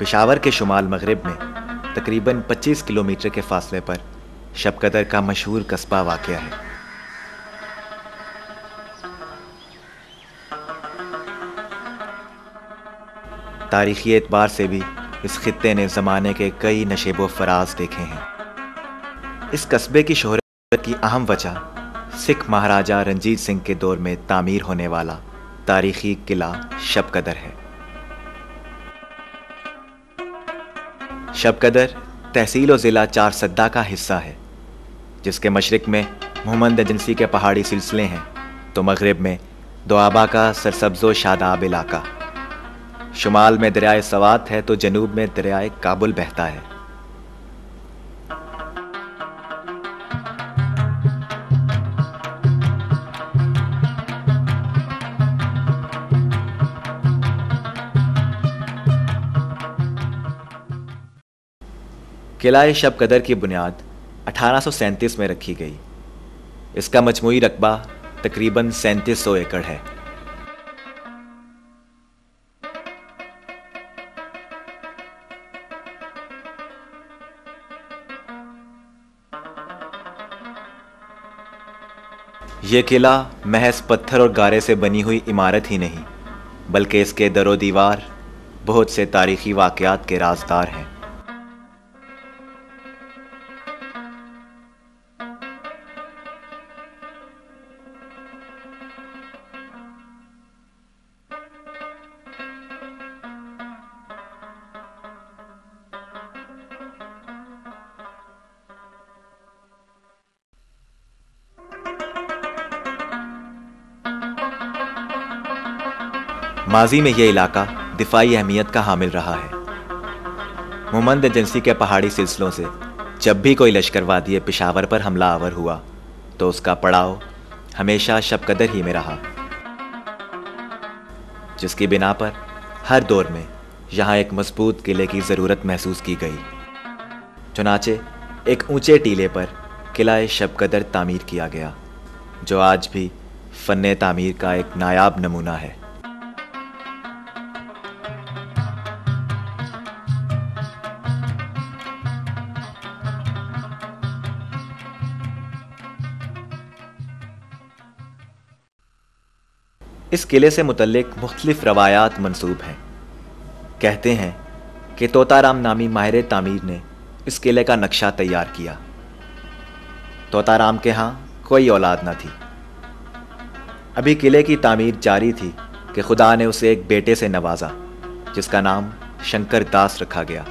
पेशावर के शुमाल मगरिब में तकरीबन 25 किलोमीटर के फासले पर शब कदर का मशहूर कस्बा वाक़या है। तारीख़ी एतबार से भी इस खित्ते ने ज़माने के कई नशेबो फराज देखे हैं। इस कस्बे की शोहरत की अहम वजह सिख महाराजा रंजीत सिंह के दौर में तामीर होने वाला तारीख़ी किला शब कदर है। शब कदर तहसील और ज़िला चारसद्दा का हिस्सा है, जिसके मशरिक़ में मोहम्मद एजेंसी के पहाड़ी सिलसिले हैं तो मगरिब में दोआबा का सरसब्ज़ो शादाब इलाका। शुमाल में दरियाए सवात है तो जनूब में दरियाए काबुल बहता है। किला शब कदर की बुनियाद 1837 में रखी गई। इसका मजमूई रकबा तकरीबन 3700 एकड़ है। ये किला महज पत्थर और गारे से बनी हुई इमारत ही नहीं, बल्कि इसके दरो दीवार बहुत से तारीख़ी वाक़यात के राज़दार हैं। माजी में यह इलाका दिफाई अहमियत का हामिल रहा है। मोहम्मद एजेंसी के पहाड़ी सिलसिलों से जब भी कोई लश्करवादी पेशावर पर हमला आवर हुआ तो उसका पड़ाव हमेशा शब कदर ही में रहा, जिसकी बिना पर हर दौर में यहाँ एक मजबूत किले की ज़रूरत महसूस की गई। चुनाचे एक ऊंचे टीले पर किला शब कदर तामीर किया गया, जो आज भी फ़न्ने तामीर का एक नायाब नमूना है। इस किले से मुतल्लिक मुख्तलिफ रवायात मंसूब हैं। कहते हैं कि तोताराम नामी माहिर तामीर ने इस किले का नक्शा तैयार किया। तोताराम के यहाँ कोई औलाद न थी। अभी किले की तामीर जारी थी कि खुदा ने उसे एक बेटे से नवाजा, जिसका नाम शंकर दास रखा गया।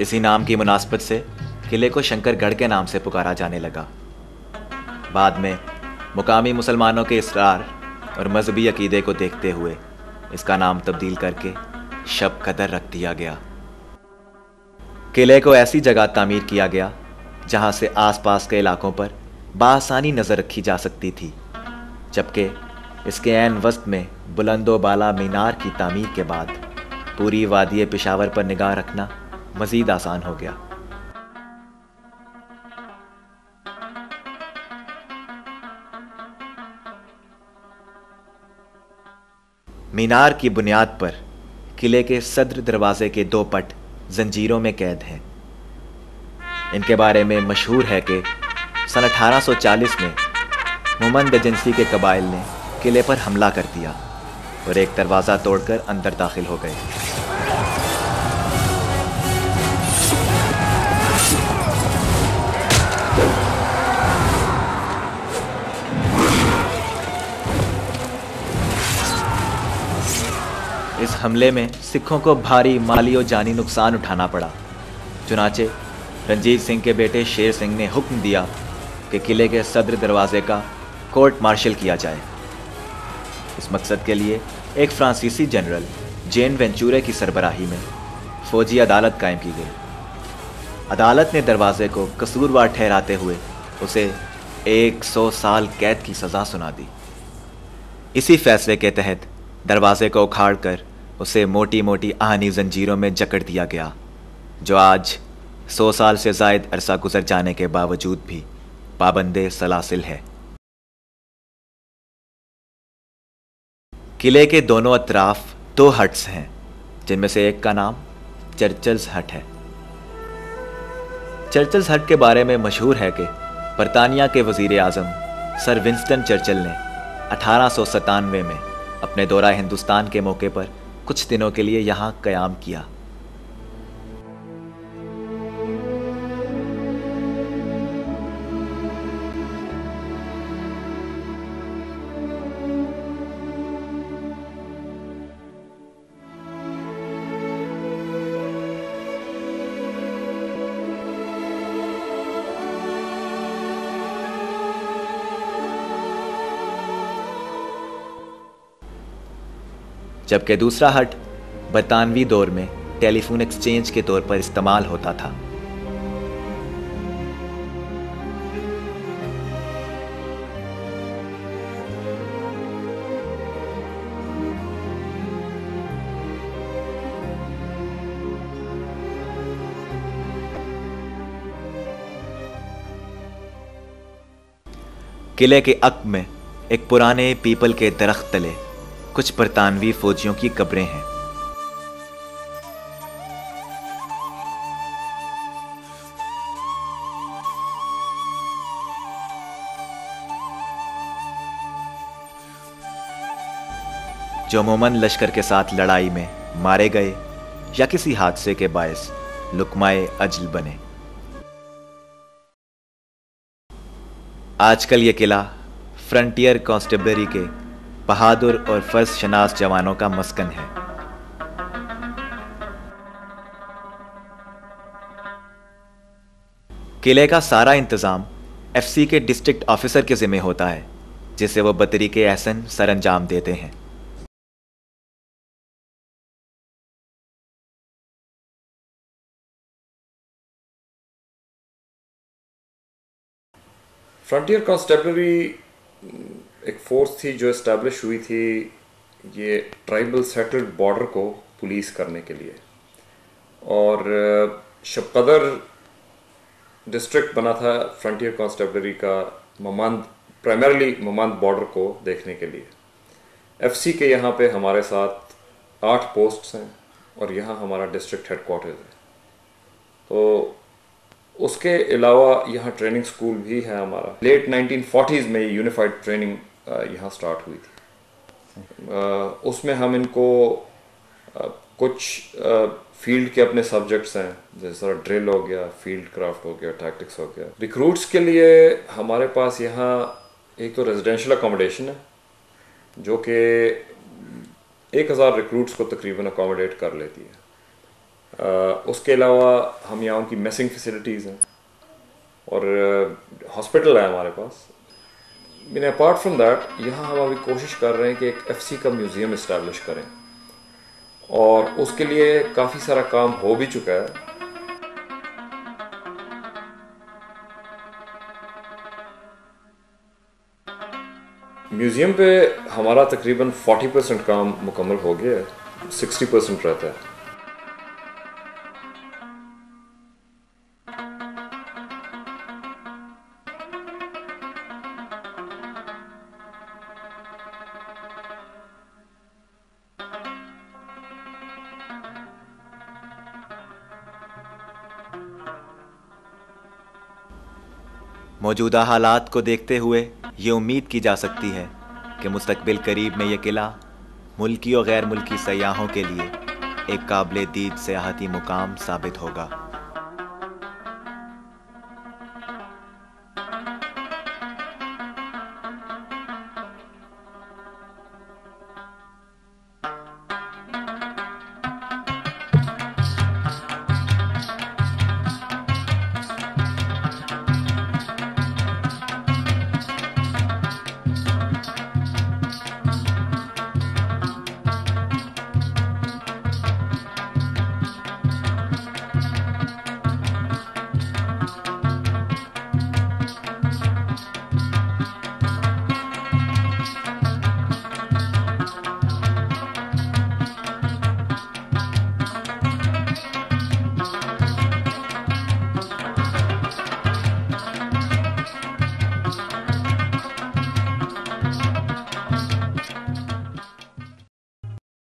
इसी नाम की मुनासबत से किले को शंकरगढ़ के नाम से पुकारा जाने लगा। बाद में मुकामी मुसलमानों के इसरार और मजहबी अकीदे को देखते हुए इसका नाम तब्दील करके शब कदर रख दिया गया। किले को ऐसी जगह तामीर किया गया जहां से आसपास के इलाकों पर बासानी नज़र रखी जा सकती थी, जबकि इसके ऐन वस्त में बुलंदो बाला मीनार की तामीर के बाद पूरी वादी पेशावर पर निगाह रखना मज़ीद आसान हो गया। मीनार की बुनियाद पर किले के सदर दरवाजे के 2 पट जंजीरों में कैद हैं। इनके बारे में मशहूर है कि सन 1840 में मोहम्मद एजेंसी के कबाइल ने किले पर हमला कर दिया और एक दरवाज़ा तोड़कर अंदर दाखिल हो गए। इस हमले में सिखों को भारी माली और जानी नुकसान उठाना पड़ा। चुनाचे रंजीत सिंह के बेटे शेर सिंह ने हुक्म दिया कि किले के सदर दरवाजे का कोर्ट मार्शल किया जाए। इस मकसद के लिए एक फ्रांसीसी जनरल जेन वेंचूरे की सरबराही में फौजी अदालत कायम की गई। अदालत ने दरवाजे को कसूरवार ठहराते हुए उसे 100 साल कैद की सज़ा सुना दी। इसी फैसले के तहत दरवाजे को उखाड़कर उसे मोटी मोटी आहनी जंजीरों में जकड़ दिया गया, जो आज 100 साल से ज़ायद अरसा गुजर जाने के बावजूद भी पाबंदे सलासिल है। किले के दोनों अतराफ 2 हट्स हैं, जिनमें से एक का नाम चर्चिल्स हट है। चर्चिल्स हट के बारे में मशहूर है कि बरतानिया के वज़ीर आज़म सर विंस्टन चर्चिल ने 1897 में अपने दौरा हिंदुस्तान के मौके पर कुछ दिनों के लिए यहाँ क़याम किया। जबकि दूसरा हट बरतानवी दौर में टेलीफोन एक्सचेंज के तौर पर इस्तेमाल होता था। किले के अक्ब में एक पुराने पीपल के दरख्त तले कुछ बरतानवी फौजियों की कब्रें हैं। जो अमूमन लश्कर के साथ लड़ाई में मारे गए या किसी हादसे के बायस लुकमाए अजल बने। आजकल ये किला फ्रंटियर कांस्टेबलरी के बहादुर और फर्ज शनास जवानों का मस्कन है। किले का सारा इंतज़ाम एफसी के डिस्ट्रिक्ट ऑफिसर के ज़िम्मे होता है, जिसे वो बतरीके एहसन सर अंजाम देते हैं। फ्रंटियर कांस्टेबलरी एक फोर्स थी जो इस्टेब्लिश हुई थी ये ट्राइबल सेटल्ड बॉर्डर को पुलिस करने के लिए, और शबकदर डिस्ट्रिक्ट बना था फ्रंटियर कांस्टेबलरी का ममांद, प्राइमरीली ममांद बॉर्डर को देखने के लिए। एफसी के यहाँ पे हमारे साथ 8 पोस्ट्स हैं और यहाँ हमारा डिस्ट्रिक्ट हेडक्वार्टर्स है। तो उसके अलावा यहाँ ट्रेनिंग स्कूल भी है हमारा। लेट 1940s में यूनिफाइड ट्रेनिंग यहाँ स्टार्ट हुई थी। उसमें हम इनको कुछ फील्ड के अपने सब्जेक्ट्स हैं, जैसे ड्रिल हो गया, फील्ड क्राफ्ट हो गया, टैक्टिक्स हो गया। रिक्रूट्स के लिए हमारे पास यहाँ एक तो रेजिडेंशियल अकोमोडेशन है जो कि 1000 रिक्रूट्स को तकरीबन अकोमोडेट कर लेती है। उसके अलावा हम यहाँ उनकी मेसिंग फैसिलिटीज़ हैं और हॉस्पिटल है हमारे पास। अपार्ट फ्रॉम दैट यहाँ हम अभी कोशिश कर रहे हैं कि एक एफसी का म्यूज़ियम इस्टेब्लिश करें, और उसके लिए काफ़ी सारा काम हो भी चुका है। म्यूज़ियम पे हमारा तकरीबन 40% काम मुकम्मल हो गया है, 60% रहता है। मौजूदा हालात को देखते हुए ये उम्मीद की जा सकती है कि मुस्तकबिल करीब में ये किला मुल्की और गैर मुल्की सयाहों के लिए एक काबिल दीद सयाहती मुकाम साबित होगा।